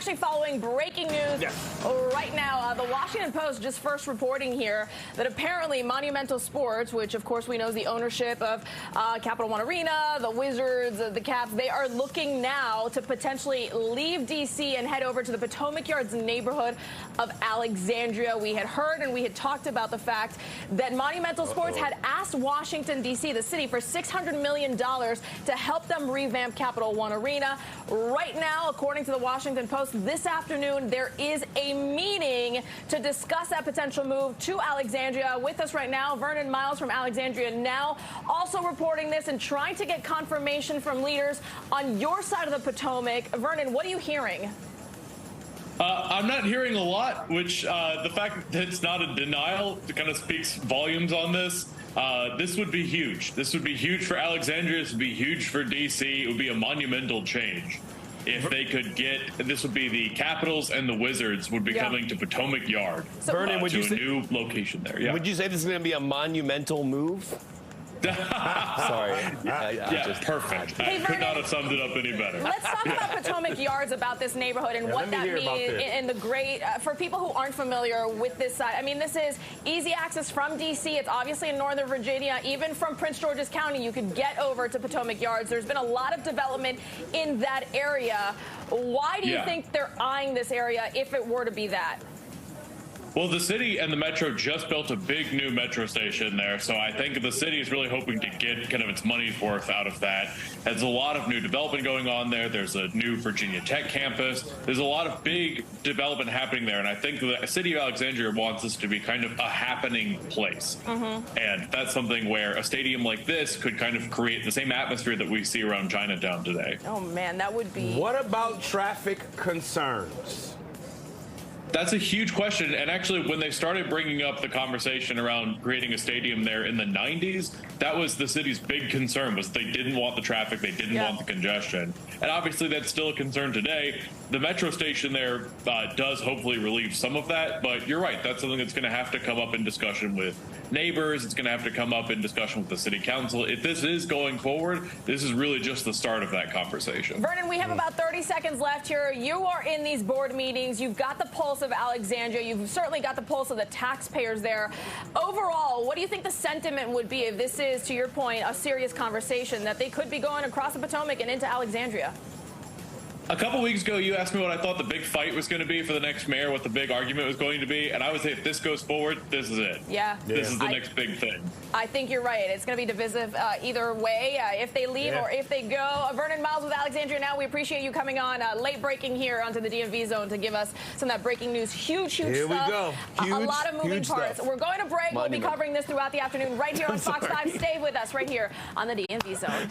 actually following breaking news right now. The Washington Post just first reporting here that apparently Monumental Sports, which of course we know is the ownership of Capital One Arena, the Wizards, the Caps, they are looking now to potentially leave D.C. and head over to the Potomac Yards neighborhood of Alexandria. We had heard and we had talked about the fact that Monumental Sports had asked Washington, D.C., the city, for $600 million to help them revamp Capital One Arena. Right now, according to the Washington Post, this afternoon there is a meeting to discuss that potential move to Alexandria. With us right now, Vernon Miles from Alexandria Now, also reporting this and trying to get confirmation from leaders on your side of the Potomac. Vernon, what are you hearing? I'm not hearing a lot, which the fact that it's not a denial kind of speaks volumes on this. This would be huge. This would be huge for Alexandria. This would be huge for D.C. It would be a monumental change. If they could get, this would be the Capitals and the Wizards would be coming to Potomac Yard Vernon, would to you a new location there. Yeah. Would you say this is going to be a monumental move? Sorry. Perfect. Hey, I could not have summed it up any better. Let's talk about Potomac Yards, about this neighborhood and what that means in the great, for people who aren't familiar with this side. I mean, this is easy access from D.C. It's obviously in Northern Virginia. Even from Prince George's County, you could get over to Potomac Yards. There's been a lot of development in that area. Why do you think they're eyeing this area if it were to be that? Well, the city and the metro just built a big new metro station there, so I think the city is really hoping to get kind of its money's worth out of that. There's a lot of new development going on there. There's a new Virginia Tech campus. There's a lot of big development happening there, and I think the city of Alexandria wants this to be kind of a happening place. And that's something where a stadium like this could kind of create the same atmosphere that we see around Chinatown today. Oh, man, that would be... What about traffic concerns? That's a huge question. And actually, when they started bringing up the conversation around creating a stadium there in the 90s, that was the city's big concern, was they didn't want the traffic, they didn't want the congestion. And obviously, that's still a concern today. The metro station there does hopefully relieve some of that. But you're right, that's something that's going to have to come up in discussion with neighbors. It's going to have to come up in discussion with the city council. If this is going forward, this is really just the start of that conversation. Vernon, we have about 30 seconds left here. You are in these board meetings. You've got the pulse of Alexandria. You've certainly got the pulse of the taxpayers there. Overall, what do you think the sentiment would be if this is, to your point, a serious conversation that they could be going across the Potomac and into Alexandria? A couple weeks ago, you asked me what I thought the big fight was going to be for the next mayor, what the big argument was going to be, and I would say if this goes forward, this is it. This is the next big thing. I think you're right. It's going to be divisive either way, if they leave or if they go. Vernon Miles with Alexandria Now, we appreciate you coming on late breaking here onto the DMV Zone to give us some of that breaking news. Huge stuff. Here we go. A lot of moving parts. Stuff. We're going to break. We'll be covering this throughout the afternoon right here on Fox 5. Stay with us right here on the DMV Zone.